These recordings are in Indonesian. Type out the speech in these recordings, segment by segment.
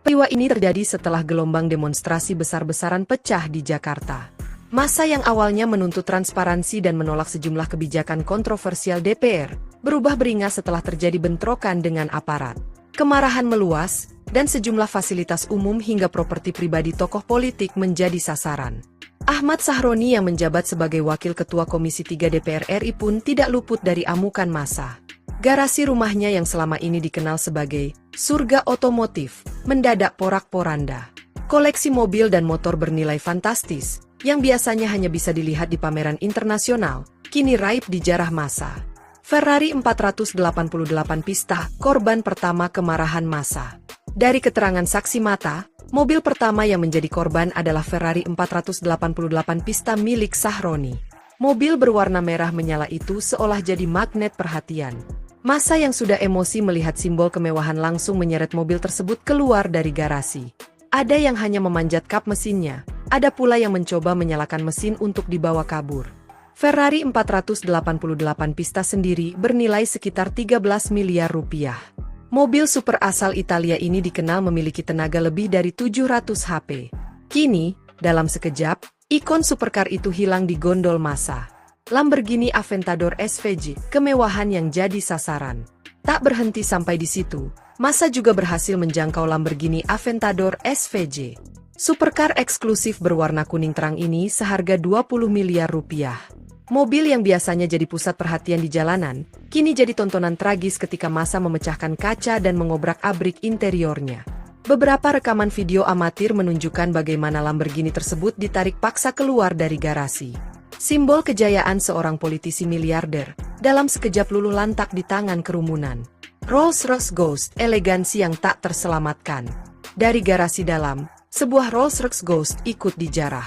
Peristiwa ini terjadi setelah gelombang demonstrasi besar-besaran pecah di Jakarta. Massa yang awalnya menuntut transparansi dan menolak sejumlah kebijakan kontroversial DPR, berubah beringas setelah terjadi bentrokan dengan aparat. Kemarahan meluas, dan sejumlah fasilitas umum hingga properti pribadi tokoh politik menjadi sasaran. Ahmad Sahroni yang menjabat sebagai Wakil Ketua Komisi 3 DPR RI pun tidak luput dari amukan massa. Garasi rumahnya yang selama ini dikenal sebagai surga otomotif, mendadak porak-poranda. Koleksi mobil dan motor bernilai fantastis, yang biasanya hanya bisa dilihat di pameran internasional, kini raib di jarah massa. Ferrari 488 Pista, korban pertama kemarahan massa. Dari keterangan saksi mata, mobil pertama yang menjadi korban adalah Ferrari 488 Pista milik Sahroni. Mobil berwarna merah menyala itu seolah jadi magnet perhatian. Massa yang sudah emosi melihat simbol kemewahan langsung menyeret mobil tersebut keluar dari garasi. Ada yang hanya memanjat kap mesinnya, ada pula yang mencoba menyalakan mesin untuk dibawa kabur. Ferrari 488 Pista sendiri bernilai sekitar 13 miliar rupiah. Mobil super asal Italia ini dikenal memiliki tenaga lebih dari 700 HP. Kini, dalam sekejap, ikon supercar itu hilang di gondol massa. Lamborghini Aventador SVJ, kemewahan yang jadi sasaran. Tak berhenti sampai di situ, massa juga berhasil menjangkau Lamborghini Aventador SVJ. Supercar eksklusif berwarna kuning terang ini seharga 20 miliar rupiah. Mobil yang biasanya jadi pusat perhatian di jalanan, kini jadi tontonan tragis ketika massa memecahkan kaca dan mengobrak-abrik interiornya. Beberapa rekaman video amatir menunjukkan bagaimana Lamborghini tersebut ditarik paksa keluar dari garasi. Simbol kejayaan seorang politisi miliarder, dalam sekejap luluh lantak di tangan kerumunan. Rolls-Royce Ghost, elegansi yang tak terselamatkan. Dari garasi dalam, sebuah Rolls-Royce Ghost ikut dijarah.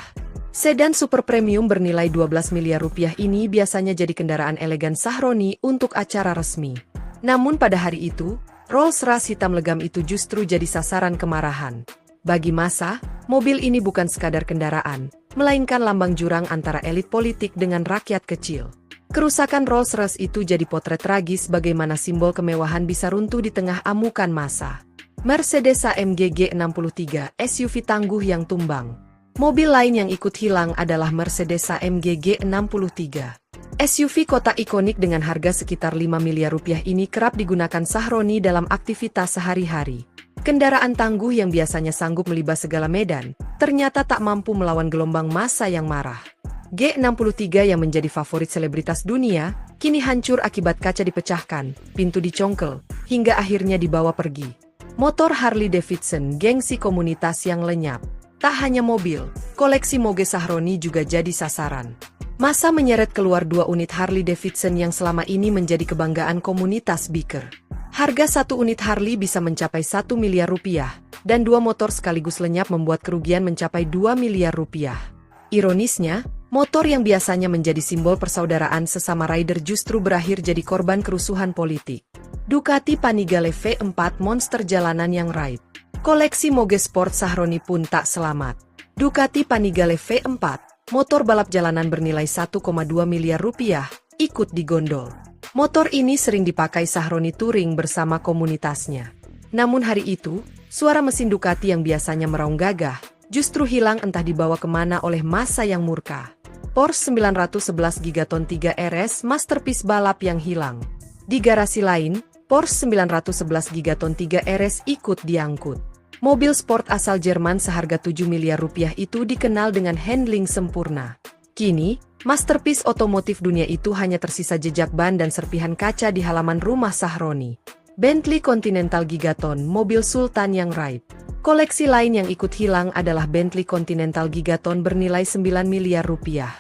Sedan super premium bernilai 12 miliar rupiah ini biasanya jadi kendaraan elegan Sahroni untuk acara resmi. Namun pada hari itu, Rolls-Royce hitam legam itu justru jadi sasaran kemarahan. Bagi massa, mobil ini bukan sekadar kendaraan, melainkan lambang jurang antara elit politik dengan rakyat kecil. Kerusakan Rolls-Royce itu jadi potret tragis bagaimana simbol kemewahan bisa runtuh di tengah amukan massa. Mercedes AMG G63, SUV tangguh yang tumbang. Mobil lain yang ikut hilang adalah Mercedes AMG G63. SUV kotak ikonik dengan harga sekitar 5 miliar rupiah ini kerap digunakan Sahroni dalam aktivitas sehari-hari. Kendaraan tangguh yang biasanya sanggup melibas segala medan, ternyata tak mampu melawan gelombang massa yang marah. G63 yang menjadi favorit selebritas dunia, kini hancur akibat kaca dipecahkan, pintu dicongkel, hingga akhirnya dibawa pergi. Motor Harley Davidson, gengsi komunitas yang lenyap. Tak hanya mobil, koleksi moge Sahroni juga jadi sasaran. Massa menyeret keluar 2 unit Harley Davidson yang selama ini menjadi kebanggaan komunitas biker. Harga 1 unit Harley bisa mencapai 1 miliar rupiah, dan 2 motor sekaligus lenyap membuat kerugian mencapai 2 miliar rupiah. Ironisnya, motor yang biasanya menjadi simbol persaudaraan sesama rider justru berakhir jadi korban kerusuhan politik. Ducati Panigale V4 monster jalanan yang raib. Koleksi moge sport Sahroni pun tak selamat. Ducati Panigale V4, motor balap jalanan bernilai 1,2 miliar rupiah, ikut digondol. Motor ini sering dipakai Sahroni touring bersama komunitasnya. Namun hari itu, suara mesin Ducati yang biasanya meraung gagah, justru hilang entah dibawa kemana oleh massa yang murka. Porsche 911 Gigaton 3 RS masterpiece balap yang hilang. Di garasi lain, Porsche 911 Gigaton 3 RS ikut diangkut. Mobil sport asal Jerman seharga 7 miliar rupiah itu dikenal dengan handling sempurna. Kini, masterpiece otomotif dunia itu hanya tersisa jejak ban dan serpihan kaca di halaman rumah Sahroni. Bentley Continental Gigaton, mobil sultan yang raib. Koleksi lain yang ikut hilang adalah Bentley Continental Gigaton bernilai 9 miliar rupiah.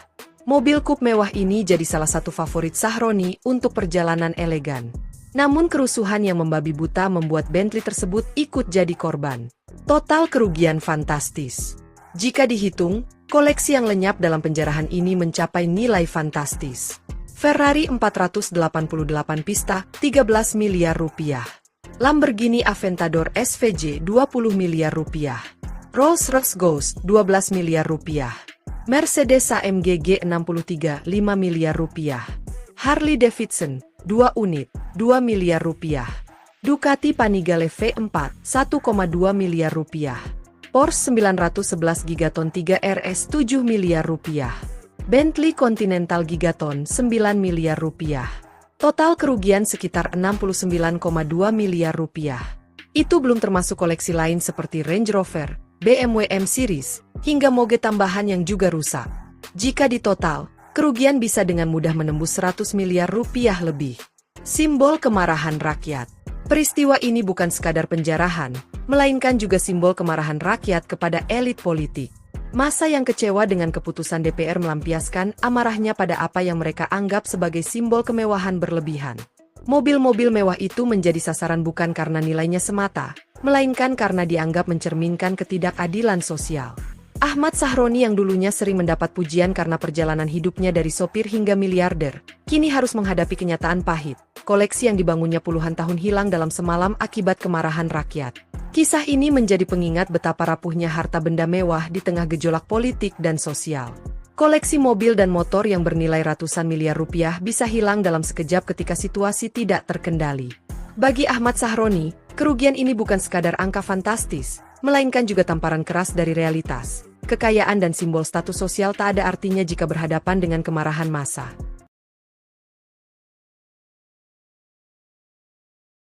Mobil coupe mewah ini jadi salah satu favorit Sahroni untuk perjalanan elegan. Namun kerusuhan yang membabi buta membuat Bentley tersebut ikut jadi korban. Total kerugian fantastis. Jika dihitung, koleksi yang lenyap dalam penjarahan ini mencapai nilai fantastis. Ferrari 488 Pista, 13 miliar rupiah. Lamborghini Aventador SVJ, 20 miliar rupiah. Rolls-Royce Ghost, 12 miliar rupiah. Mercedes AMG G63, 5 miliar rupiah. Harley Davidson, 2 unit, 2 miliar rupiah. Ducati Panigale V4, 1,2 miliar rupiah. Porsche 911 Gigaton 3 RS 7 miliar rupiah. Bentley Continental Gigaton 9 miliar rupiah. Total kerugian sekitar 69,2 miliar rupiah. Itu belum termasuk koleksi lain seperti Range Rover, BMW M Series, hingga moge tambahan yang juga rusak. Jika ditotal, kerugian bisa dengan mudah menembus 100 miliar rupiah lebih. Simbol kemarahan rakyat. Peristiwa ini bukan sekadar penjarahan, melainkan juga simbol kemarahan rakyat kepada elit politik. Massa yang kecewa dengan keputusan DPR melampiaskan amarahnya pada apa yang mereka anggap sebagai simbol kemewahan berlebihan. Mobil-mobil mewah itu menjadi sasaran bukan karena nilainya semata, melainkan karena dianggap mencerminkan ketidakadilan sosial. Ahmad Sahroni yang dulunya sering mendapat pujian karena perjalanan hidupnya dari sopir hingga miliarder, kini harus menghadapi kenyataan pahit. Koleksi yang dibangunnya puluhan tahun hilang dalam semalam akibat kemarahan rakyat. Kisah ini menjadi pengingat betapa rapuhnya harta benda mewah di tengah gejolak politik dan sosial. Koleksi mobil dan motor yang bernilai ratusan miliar rupiah bisa hilang dalam sekejap ketika situasi tidak terkendali. Bagi Ahmad Sahroni, kerugian ini bukan sekadar angka fantastis, melainkan juga tamparan keras dari realitas. Kekayaan dan simbol status sosial tak ada artinya jika berhadapan dengan kemarahan massa.